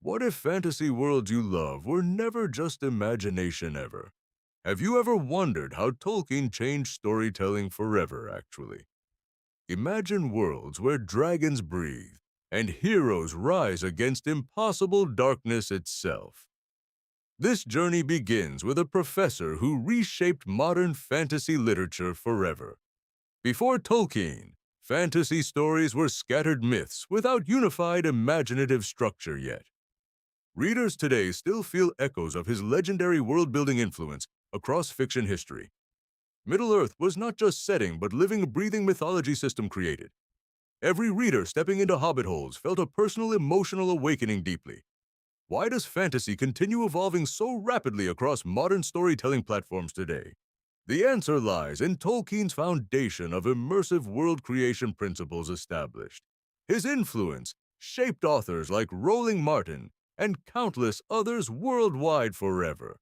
What if fantasy worlds you love were never just imagination ever? Have you ever wondered how Tolkien changed storytelling forever, actually? Imagine worlds where dragons breathe and heroes rise against impossible darkness itself. This journey begins with a professor who reshaped modern fantasy literature forever. Before Tolkien, fantasy stories were scattered myths without unified imaginative structure yet. Readers today still feel echoes of his legendary world-building influence across fiction history. Middle-earth was not just setting but living, breathing mythology system created. Every reader stepping into hobbit holes felt a personal emotional awakening deeply. Why does fantasy continue evolving so rapidly across modern storytelling platforms today? The answer lies in Tolkien's foundation of immersive world creation principles established. His influence shaped authors like Rowling Martin and countless others worldwide forever.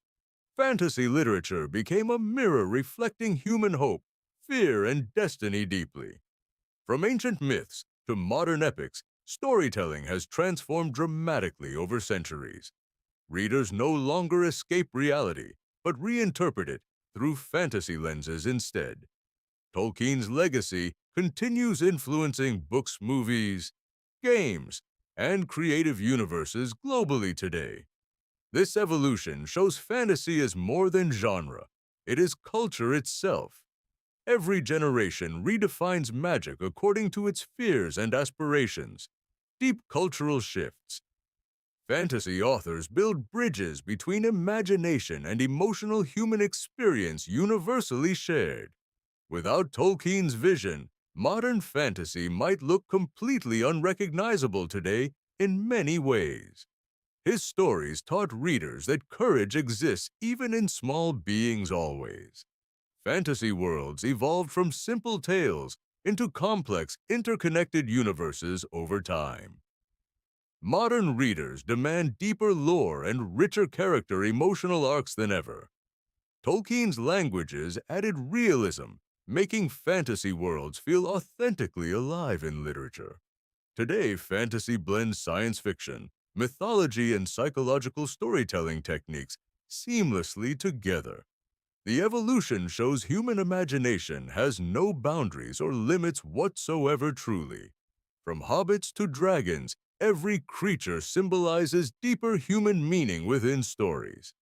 Fantasy literature became a mirror reflecting human hope, fear, and destiny deeply. From ancient myths to modern epics, storytelling has transformed dramatically over centuries. Readers no longer escape reality, but reinterpret it through fantasy lenses instead. Tolkien's legacy continues influencing books, movies, games, and creative universes globally today. This evolution shows fantasy is more than genre. It is culture itself. Every generation redefines magic according to its fears and aspirations. Deep cultural shifts. Fantasy authors build bridges between imagination and emotional human experience universally shared. Without Tolkien's vision, modern fantasy might look completely unrecognizable today in many ways. His stories taught readers that courage exists even in small beings always. Fantasy worlds evolved from simple tales into complex, interconnected universes over time. Modern readers demand deeper lore and richer character emotional arcs than ever. Tolkien's languages added realism, making fantasy worlds feel authentically alive in literature. Today, fantasy blends science fiction, mythology, and psychological storytelling techniques seamlessly together. The evolution shows human imagination has no boundaries or limits whatsoever truly. From hobbits to dragons, every creature symbolizes deeper human meaning within stories.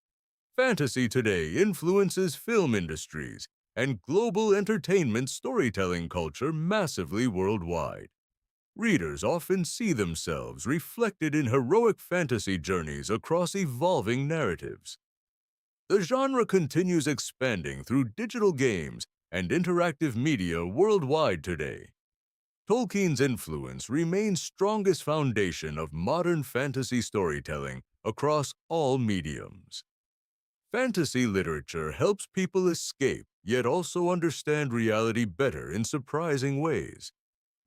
Fantasy today influences film industries and global entertainment storytelling culture massively worldwide. Readers often see themselves reflected in heroic fantasy journeys across evolving narratives. The genre continues expanding through digital games and interactive media worldwide today. Tolkien's influence remains strongest foundation of modern fantasy storytelling across all mediums. Fantasy literature helps people escape yet also understand reality better in surprising ways.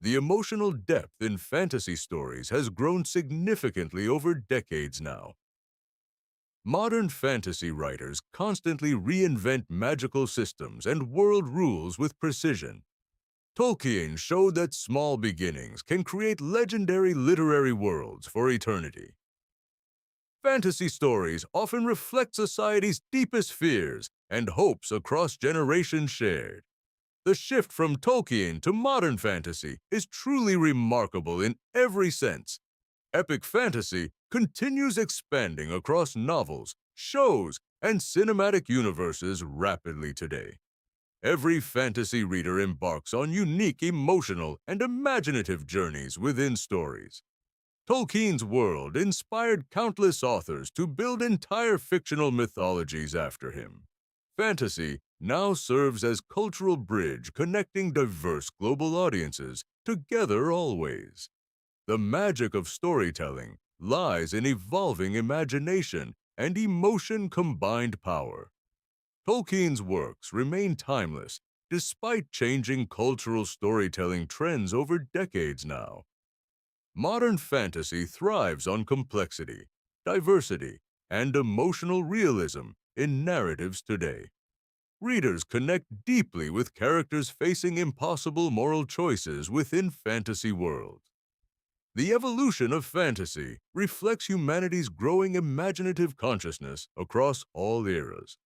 The emotional depth in fantasy stories has grown significantly over decades now. Modern fantasy writers constantly reinvent magical systems and world rules with precision. Tolkien showed that small beginnings can create legendary literary worlds for eternity. Fantasy stories often reflect society's deepest fears and hopes across generations shared. The shift from Tolkien to modern fantasy is truly remarkable in every sense. Epic fantasy continues expanding across novels, shows, and cinematic universes rapidly today. Every fantasy reader embarks on unique emotional and imaginative journeys within stories. Tolkien's world inspired countless authors to build entire fictional mythologies after him. Fantasy now serves as cultural bridge connecting diverse global audiences together always. The magic of storytelling lies in evolving imagination and emotion combined power. Tolkien's works remain timeless despite changing cultural storytelling trends over decades now. Modern fantasy thrives on complexity, diversity, and emotional realism in narratives today. Readers connect deeply with characters facing impossible moral choices within fantasy worlds. The evolution of fantasy reflects humanity's growing imaginative consciousness across all eras.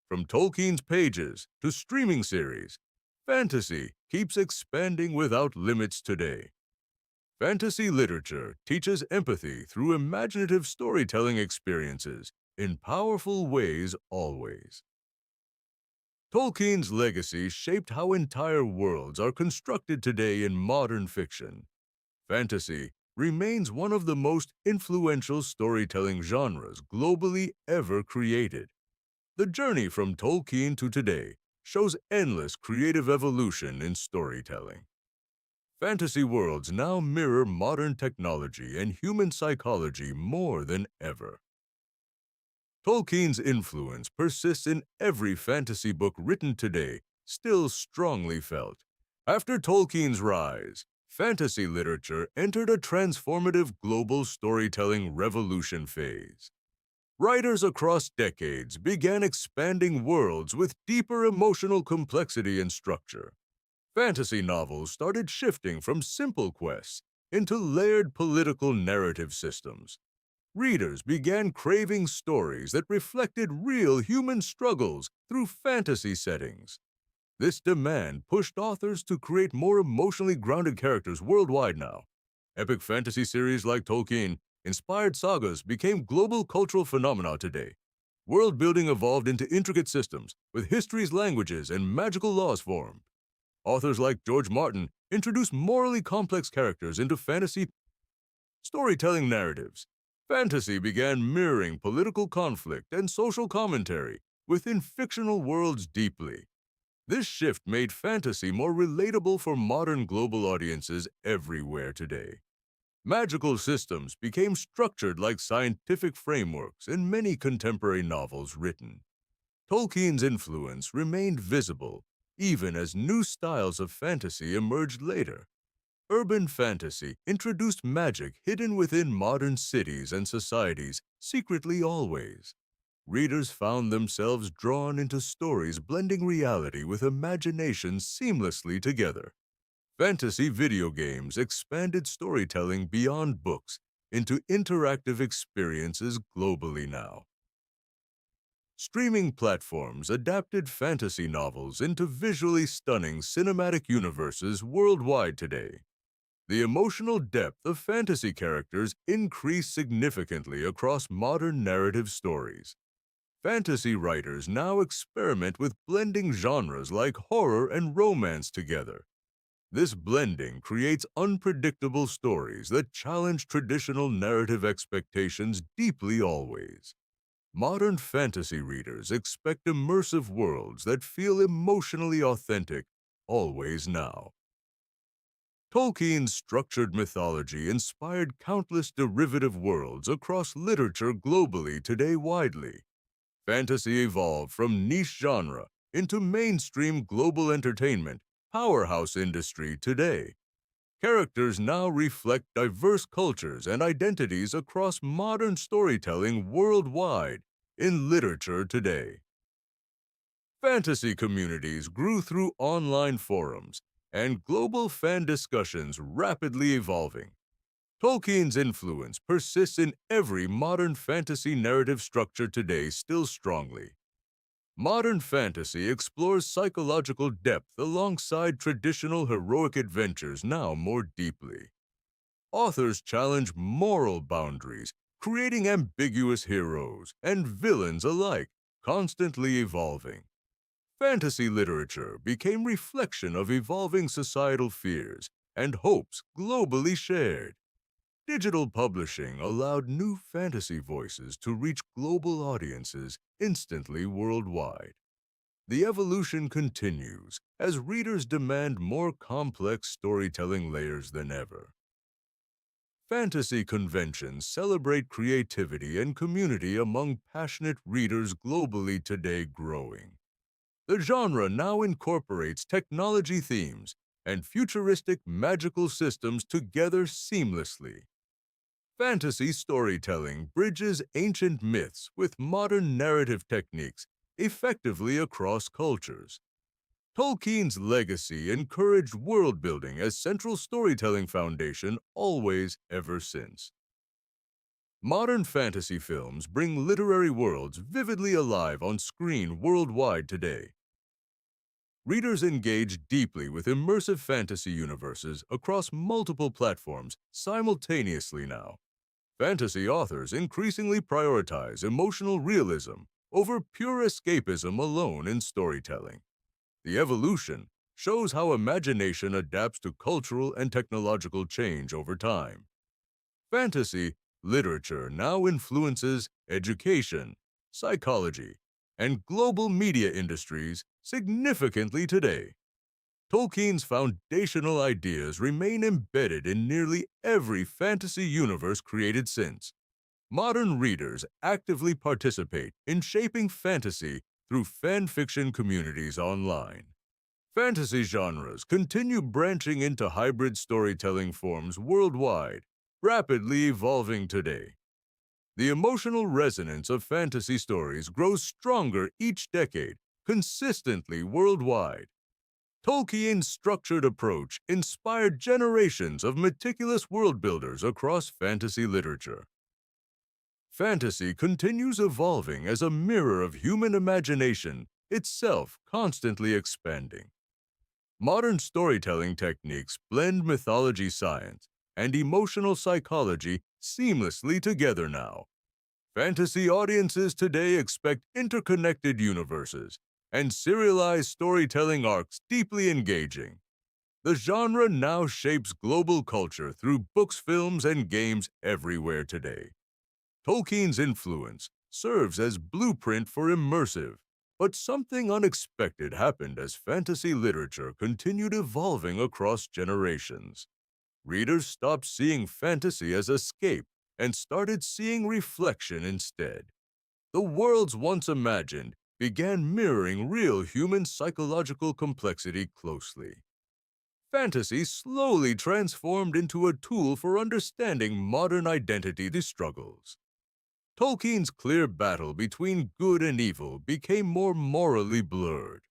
From Tolkien's pages to streaming series, fantasy keeps expanding without limits today. Fantasy literature teaches empathy through imaginative storytelling experiences in powerful ways always. Tolkien's legacy shaped how entire worlds are constructed today in modern fiction. Fantasy remains one of the most influential storytelling genres globally ever created. The journey from Tolkien to today shows endless creative evolution in storytelling. Fantasy worlds now mirror modern technology and human psychology more than ever. Tolkien's influence persists in every fantasy book written today, still strongly felt. After Tolkien's rise, fantasy literature entered a transformative global storytelling revolution phase. Writers across decades began expanding worlds with deeper emotional complexity and structure. Fantasy novels started shifting from simple quests into layered political narrative systems. Readers began craving stories that reflected real human struggles through fantasy settings. This demand pushed authors to create more emotionally grounded characters worldwide now. Epic fantasy series like Tolkien inspired sagas became global cultural phenomena today. World building evolved into intricate systems, with histories, languages, and magical laws formed. Authors like George Martin introduced morally complex characters into fantasy storytelling narratives. Fantasy began mirroring political conflict and social commentary within fictional worlds deeply. This shift made fantasy more relatable for modern global audiences everywhere today. Magical systems became structured like scientific frameworks in many contemporary novels written. Tolkien's influence remained visible even as new styles of fantasy emerged later. Urban fantasy introduced magic hidden within modern cities and societies secretly always. Readers found themselves drawn into stories blending reality with imagination seamlessly together. Fantasy video games expanded storytelling beyond books into interactive experiences globally now. Streaming platforms adapted fantasy novels into visually stunning cinematic universes worldwide today. The emotional depth of fantasy characters increased significantly across modern narrative stories. Fantasy writers now experiment with blending genres like horror and romance together. This blending creates unpredictable stories that challenge traditional narrative expectations deeply always. Modern fantasy readers expect immersive worlds that feel emotionally authentic always now. Tolkien's structured mythology inspired countless derivative worlds across literature globally today widely. Fantasy evolved from niche genre into mainstream global entertainment powerhouse industry today. Characters now reflect diverse cultures and identities across modern storytelling worldwide in literature today. Fantasy communities grew through online forums and global fan discussions rapidly evolving. Tolkien's influence persists in every modern fantasy narrative structure today still strongly. Modern fantasy explores psychological depth alongside traditional heroic adventures now more deeply. Authors challenge moral boundaries, creating ambiguous heroes and villains alike, constantly evolving. Fantasy literature became reflection of evolving societal fears and hopes globally shared. Digital publishing allowed new fantasy voices to reach global audiences instantly worldwide. The evolution continues as readers demand more complex storytelling layers than ever. Fantasy conventions celebrate creativity and community among passionate readers globally today growing. The genre now incorporates technology themes and futuristic magical systems together seamlessly. Fantasy storytelling bridges ancient myths with modern narrative techniques effectively across cultures. Tolkien's legacy encouraged world building as central storytelling foundation always ever since. Modern fantasy films bring literary worlds vividly alive on screen worldwide today. Readers engage deeply with immersive fantasy universes across multiple platforms simultaneously now. Fantasy authors increasingly prioritize emotional realism over pure escapism alone in storytelling. The evolution shows how imagination adapts to cultural and technological change over time. Fantasy literature now influences education, psychology, and global media industries significantly today. Tolkien's foundational ideas remain embedded in nearly every fantasy universe created since. Modern readers actively participate in shaping fantasy through fan fiction communities online. Fantasy genres continue branching into hybrid storytelling forms worldwide, rapidly evolving today. The emotional resonance of fantasy stories grows stronger each decade, consistently worldwide. Tolkien's structured approach inspired generations of meticulous world builders across fantasy literature. Fantasy continues evolving as a mirror of human imagination, itself constantly expanding. Modern storytelling techniques blend mythology science and emotional psychology seamlessly together now. Fantasy audiences today expect interconnected universes and serialized storytelling arcs deeply engaging. The genre now shapes global culture through books, films, and games everywhere today. Tolkien's influence serves as blueprint for immersive, but something unexpected happened as fantasy literature continued evolving across generations. Readers stopped seeing fantasy as escape and started seeing reflection instead. The worlds once imagined began mirroring real human psychological complexity closely. Fantasy slowly transformed into a tool for understanding modern identity struggles. Tolkien's clear battle between good and evil became more morally blurred.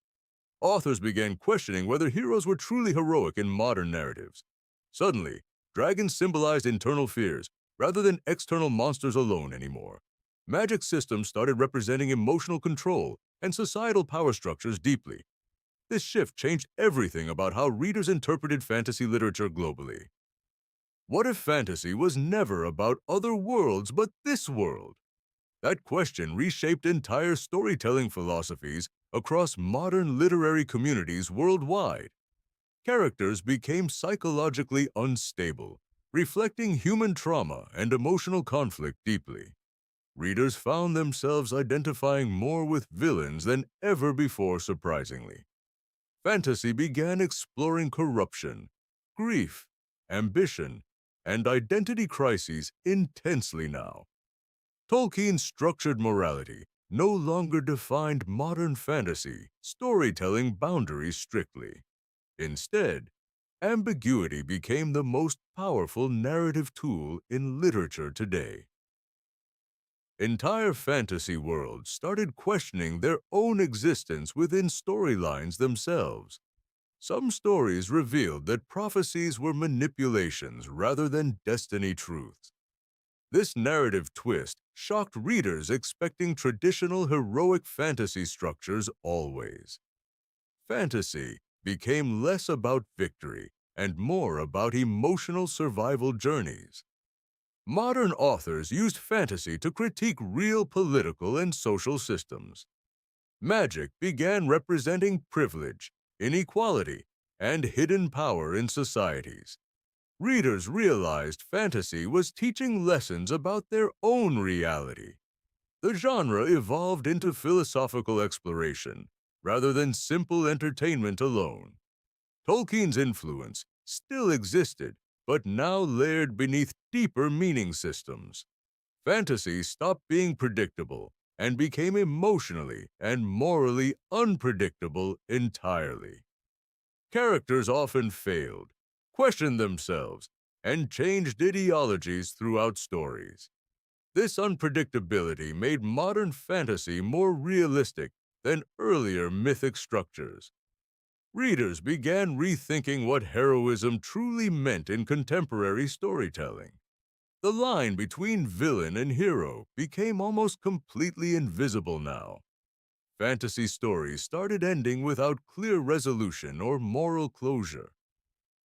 Authors began questioning whether heroes were truly heroic in modern narratives. Suddenly, dragons symbolized internal fears rather than external monsters alone anymore. Magic systems started representing emotional control and societal power structures deeply. This shift changed everything about how readers interpreted fantasy literature globally. What if fantasy was never about other worlds but this world? That question reshaped entire storytelling philosophies across modern literary communities worldwide. Characters became psychologically unstable, reflecting human trauma and emotional conflict deeply. Readers found themselves identifying more with villains than ever before, surprisingly. Fantasy began exploring corruption, grief, ambition, and identity crises intensely now. Tolkien's structured morality no longer defined modern fantasy storytelling boundaries strictly. Instead, ambiguity became the most powerful narrative tool in literature today. Entire fantasy worlds started questioning their own existence within storylines themselves. Some stories revealed that prophecies were manipulations rather than destiny truths. This narrative twist shocked readers expecting traditional heroic fantasy structures always. Fantasy became less about victory and more about emotional survival journeys. Modern authors used fantasy to critique real political and social systems. Magic began representing privilege, inequality, and hidden power in societies. Readers realized fantasy was teaching lessons about their own reality. The genre evolved into philosophical exploration rather than simple entertainment alone. Tolkien's influence still existed, but now layered beneath deeper meaning systems. Fantasy stopped being predictable and became emotionally and morally unpredictable entirely. Characters often failed, questioned themselves, and changed ideologies throughout stories. This unpredictability made modern fantasy more realistic than earlier mythic structures. Readers began rethinking what heroism truly meant in contemporary storytelling. The line between villain and hero became almost completely invisible now. Fantasy stories started ending without clear resolution or moral closure.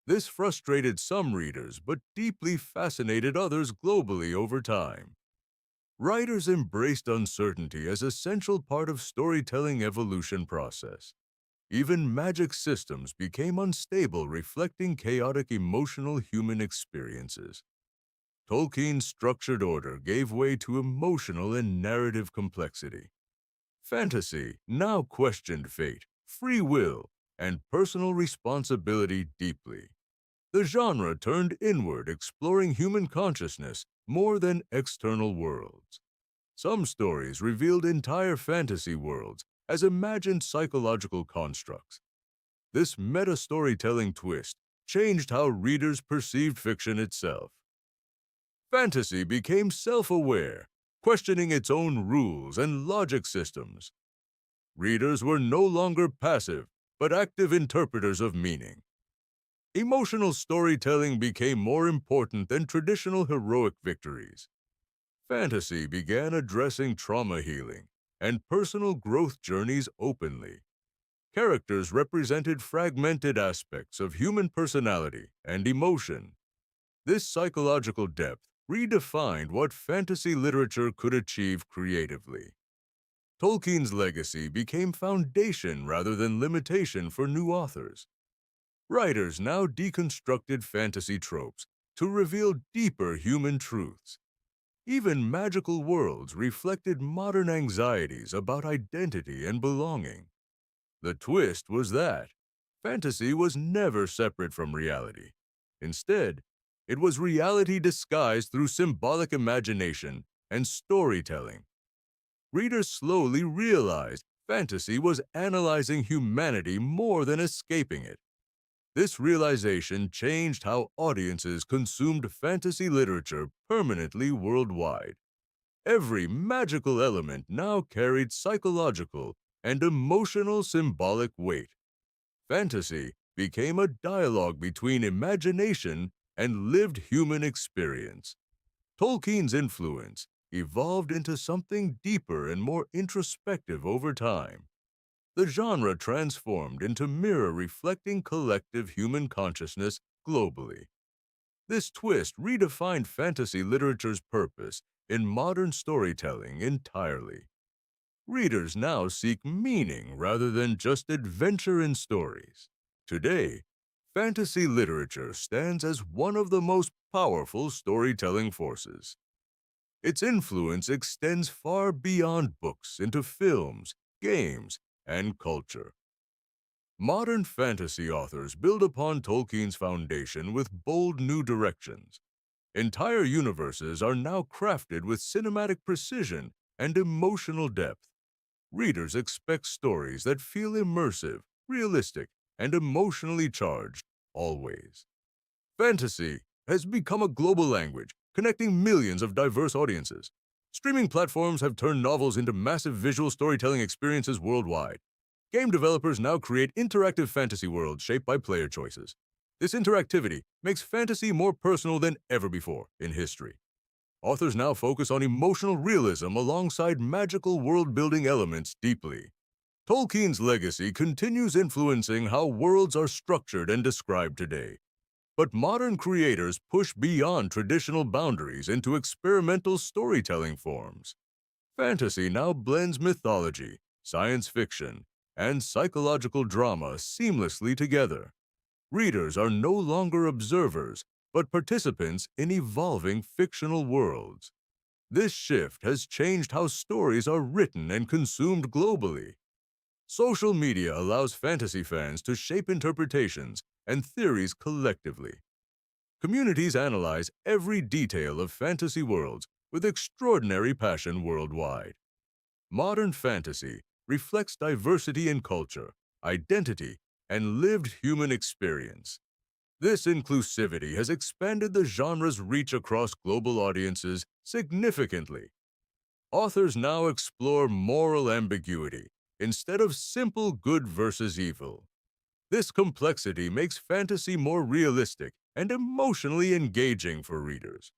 This frustrated some readers but deeply fascinated others globally over time. Writers embraced uncertainty as a essential part of storytelling evolution process. Even magic systems became unstable, reflecting chaotic emotional human experiences. Tolkien's structured order gave way to emotional and narrative complexity. Fantasy now questioned fate, free will, and personal responsibility deeply. The genre turned inward, exploring human consciousness more than external worlds. Some stories revealed entire fantasy worlds as imagined psychological constructs. This meta-storytelling twist changed how readers perceived fiction itself. Fantasy became self-aware, questioning its own rules and logic systems. Readers were no longer passive, but active interpreters of meaning. Emotional storytelling became more important than traditional heroic victories. Fantasy began addressing trauma healing and personal growth journeys openly. Characters represented fragmented aspects of human personality and emotion. This psychological depth redefined what fantasy literature could achieve creatively. Tolkien's legacy became foundation rather than limitation for new authors. Writers now deconstructed fantasy tropes to reveal deeper human truths. Even magical worlds reflected modern anxieties about identity and belonging. The twist was that fantasy was never separate from reality. Instead, it was reality disguised through symbolic imagination and storytelling. Readers slowly realized fantasy was analyzing humanity more than escaping it. This realization changed how audiences consumed fantasy literature permanently worldwide. Every magical element now carried psychological and emotional symbolic weight. Fantasy became a dialogue between imagination and lived human experience. Tolkien's influence evolved into something deeper and more introspective over time. The genre transformed into mirror reflecting collective human consciousness globally. This twist redefined fantasy literature's purpose in modern storytelling entirely. Readers now seek meaning rather than just adventure in stories. Today, fantasy literature stands as one of the most powerful storytelling forces. Its influence extends far beyond books into films, games, and culture. Modern fantasy authors build upon Tolkien's foundation with bold new directions. Entire universes are now crafted with cinematic precision and emotional depth. Readers expect stories that feel immersive, realistic, and emotionally charged, always. Fantasy has become a global language, connecting millions of diverse audiences. Streaming platforms have turned novels into massive visual storytelling experiences worldwide. Game developers now create interactive fantasy worlds shaped by player choices. This interactivity makes fantasy more personal than ever before in history. Authors now focus on emotional realism alongside magical world-building elements deeply. Tolkien's legacy continues influencing how worlds are structured and described today. But modern creators push beyond traditional boundaries into experimental storytelling forms. Fantasy now blends mythology, science fiction, and psychological drama seamlessly together. Readers are no longer observers, but participants in evolving fictional worlds. This shift has changed how stories are written and consumed globally. Social media allows fantasy fans to shape interpretations and theories collectively. Communities analyze every detail of fantasy worlds with extraordinary passion worldwide. Modern fantasy reflects diversity in culture, identity, and lived human experience. This inclusivity has expanded the genre's reach across global audiences significantly. Authors now explore moral ambiguity instead of simple good versus evil. This complexity makes fantasy more realistic and emotionally engaging for readers.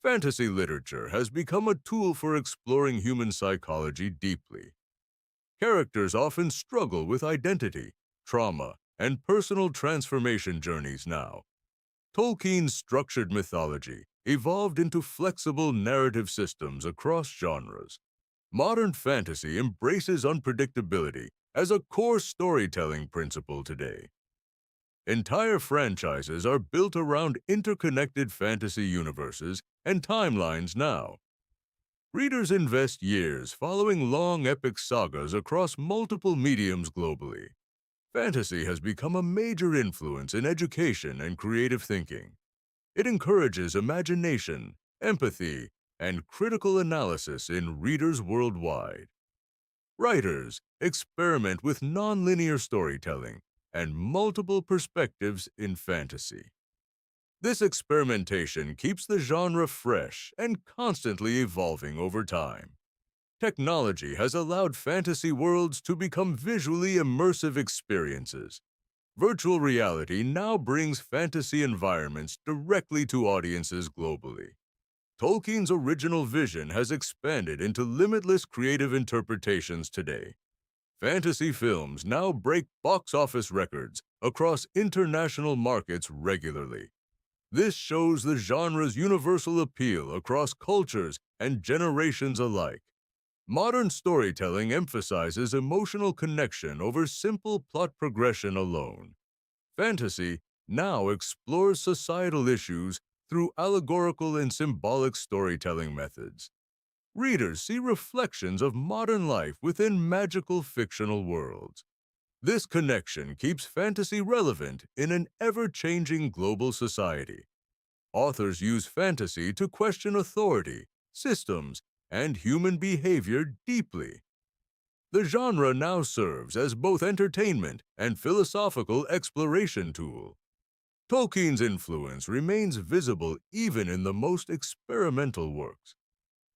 Fantasy literature has become a tool for exploring human psychology deeply. Characters often struggle with identity, trauma, and personal transformation journeys now. Tolkien's structured mythology evolved into flexible narrative systems across genres. Modern fantasy embraces unpredictability as a core storytelling principle today. Entire franchises are built around interconnected fantasy universes and timelines now. Readers invest years following long epic sagas across multiple mediums globally. Fantasy has become a major influence in education and creative thinking. It encourages imagination, empathy, and critical analysis in readers worldwide. Writers experiment with nonlinear storytelling and multiple perspectives in fantasy. This experimentation keeps the genre fresh and constantly evolving over time. Technology has allowed fantasy worlds to become visually immersive experiences. Virtual reality now brings fantasy environments directly to audiences globally. Tolkien's original vision has expanded into limitless creative interpretations today. Fantasy films now break box office records across international markets regularly. This shows the genre's universal appeal across cultures and generations alike. Modern storytelling emphasizes emotional connection over simple plot progression alone. Fantasy now explores societal issues through allegorical and symbolic storytelling methods. Readers see reflections of modern life within magical fictional worlds. This connection keeps fantasy relevant in an ever-changing global society. Authors use fantasy to question authority, systems, and human behavior deeply. The genre now serves as both entertainment and philosophical exploration tool. Tolkien's influence remains visible even in the most experimental works.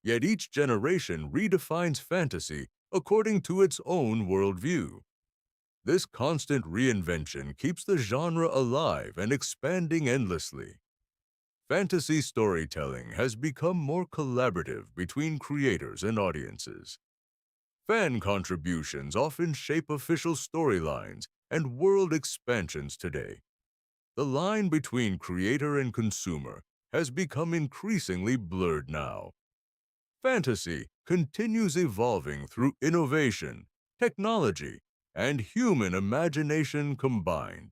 Yet each generation redefines fantasy according to its own worldview. This constant reinvention keeps the genre alive and expanding endlessly. Fantasy storytelling has become more collaborative between creators and audiences. Fan contributions often shape official storylines and world expansions today. The line between creator and consumer has become increasingly blurred now. Fantasy continues evolving through innovation, technology, and human imagination combined.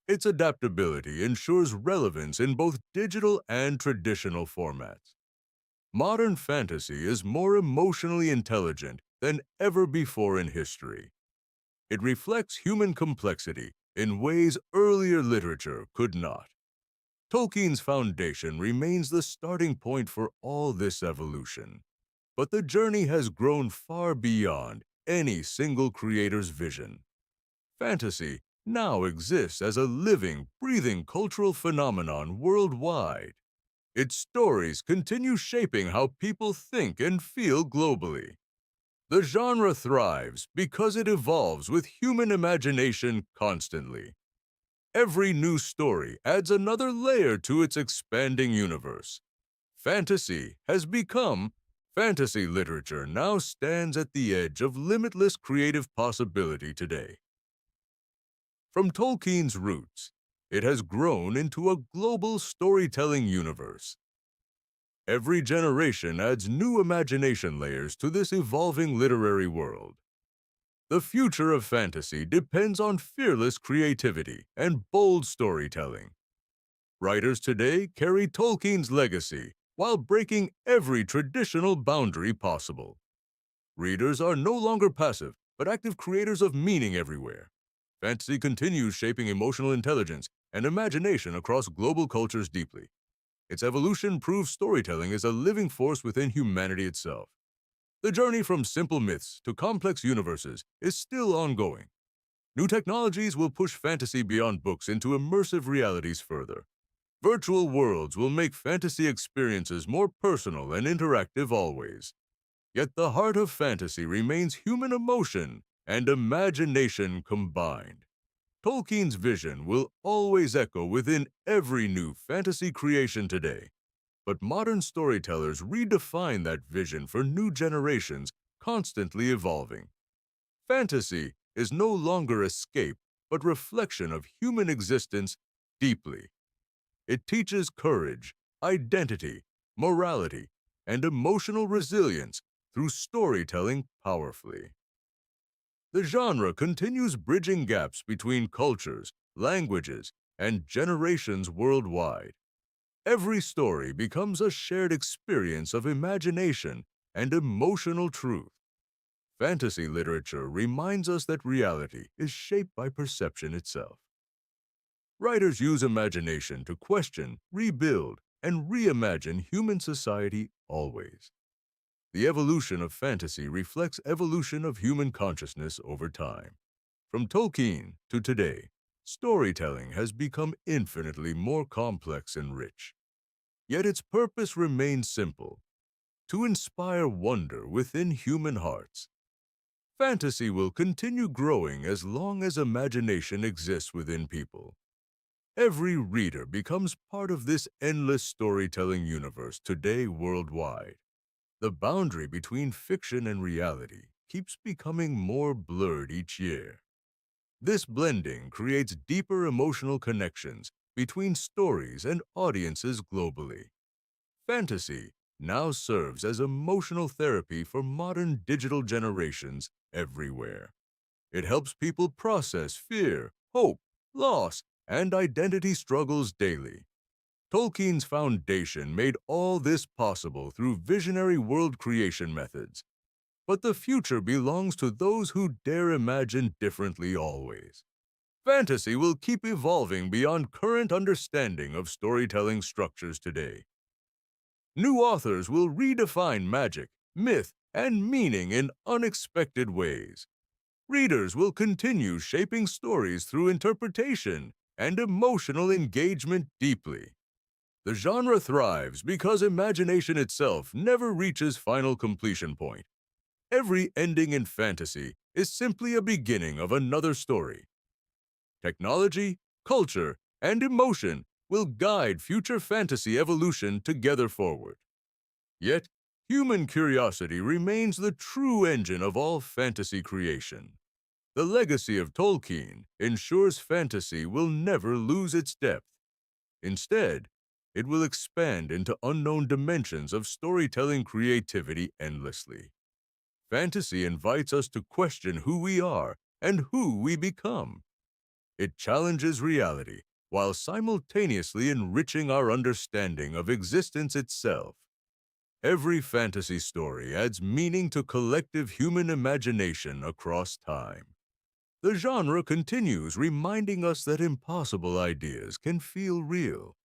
Its adaptability ensures relevance in both digital and traditional formats. Modern fantasy is more emotionally intelligent than ever before in history. It reflects human complexity in ways earlier literature could not. Tolkien's foundation remains the starting point for all this evolution. But the journey has grown far beyond any single creator's vision. Fantasy now exists as a living, breathing cultural phenomenon worldwide. Its stories continue shaping how people think and feel globally. The genre thrives because it evolves with human imagination constantly. Every new story adds another layer to its expanding universe. Fantasy has become Fantasy literature now stands at the edge of limitless creative possibility today. From Tolkien's roots, it has grown into a global storytelling universe. Every generation adds new imagination layers to this evolving literary world. The future of fantasy depends on fearless creativity and bold storytelling. Writers today carry Tolkien's legacy while breaking every traditional boundary possible. Readers are no longer passive, but active creators of meaning everywhere. Fantasy continues shaping emotional intelligence and imagination across global cultures deeply. Its evolution proves storytelling is a living force within humanity itself. The journey from simple myths to complex universes is still ongoing. New technologies will push fantasy beyond books into immersive realities further. Virtual worlds will make fantasy experiences more personal and interactive always. Yet the heart of fantasy remains human emotion and imagination combined. Tolkien's vision will always echo within every new fantasy creation today. But modern storytellers redefine that vision for new generations, constantly evolving. Fantasy is no longer escape, but reflection of human existence deeply. It teaches courage, identity, morality, and emotional resilience through storytelling powerfully. The genre continues bridging gaps between cultures, languages, and generations worldwide. Every story becomes a shared experience of imagination and emotional truth. Fantasy literature reminds us that reality is shaped by perception itself. Writers use imagination to question, rebuild, and reimagine human society always. The evolution of fantasy reflects evolution of human consciousness over time. From Tolkien to today, storytelling has become infinitely more complex and rich. Yet its purpose remains simple: to inspire wonder within human hearts. Fantasy will continue growing as long as imagination exists within people. Every reader becomes part of this endless storytelling universe today worldwide. The boundary between fiction and reality keeps becoming more blurred each year. This blending creates deeper emotional connections between stories and audiences globally. Fantasy now serves as emotional therapy for modern digital generations everywhere. It helps people process fear, hope, loss, and identity struggles daily. Tolkien's foundation made all this possible through visionary world creation methods. But the future belongs to those who dare imagine differently always. Fantasy will keep evolving beyond current understanding of storytelling structures today. New authors will redefine magic, myth, and meaning in unexpected ways. Readers will continue shaping stories through interpretation and emotional engagement deeply. The genre thrives because imagination itself never reaches final completion point. Every ending in fantasy is simply a beginning of another story. Technology, culture, and emotion will guide future fantasy evolution together forward. Yet, human curiosity remains the true engine of all fantasy creation. The legacy of Tolkien ensures fantasy will never lose its depth. Instead, it will expand into unknown dimensions of storytelling creativity endlessly. Fantasy invites us to question who we are and who we become. It challenges reality while simultaneously enriching our understanding of existence itself. Every fantasy story adds meaning to collective human imagination across time. The genre continues reminding us that impossible ideas can feel real.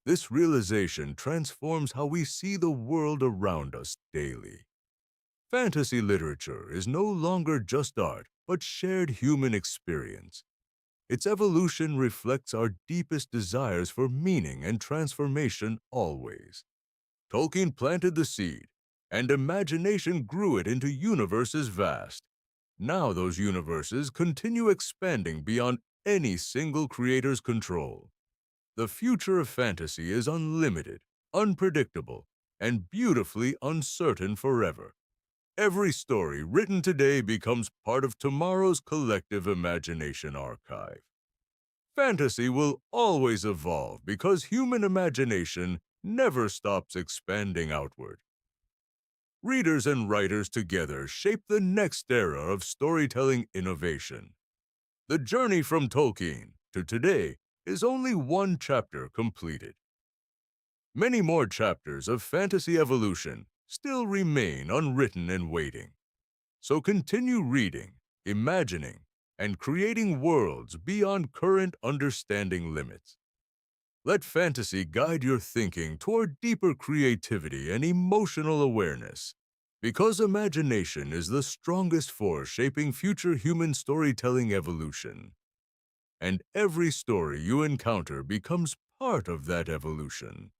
This realization transforms how we see the world around us daily. Fantasy literature is no longer just art, but shared human experience. Its evolution reflects our deepest desires for meaning and transformation always. Tolkien planted the seed, and imagination grew it into universes vast. Now those universes continue expanding beyond any single creator's control. The future of fantasy is unlimited, unpredictable, and beautifully uncertain forever. Every story written today becomes part of tomorrow's collective imagination archive. Fantasy will always evolve because human imagination never stops expanding outward. Readers and writers together shape the next era of storytelling innovation. The journey from Tolkien to today is only one chapter completed. Many more chapters of fantasy evolution still remain unwritten and waiting. So continue reading, imagining, and creating worlds beyond current understanding limits. Let fantasy guide your thinking toward deeper creativity and emotional awareness. Because imagination is the strongest force shaping future human storytelling evolution. And every story you encounter becomes part of that evolution.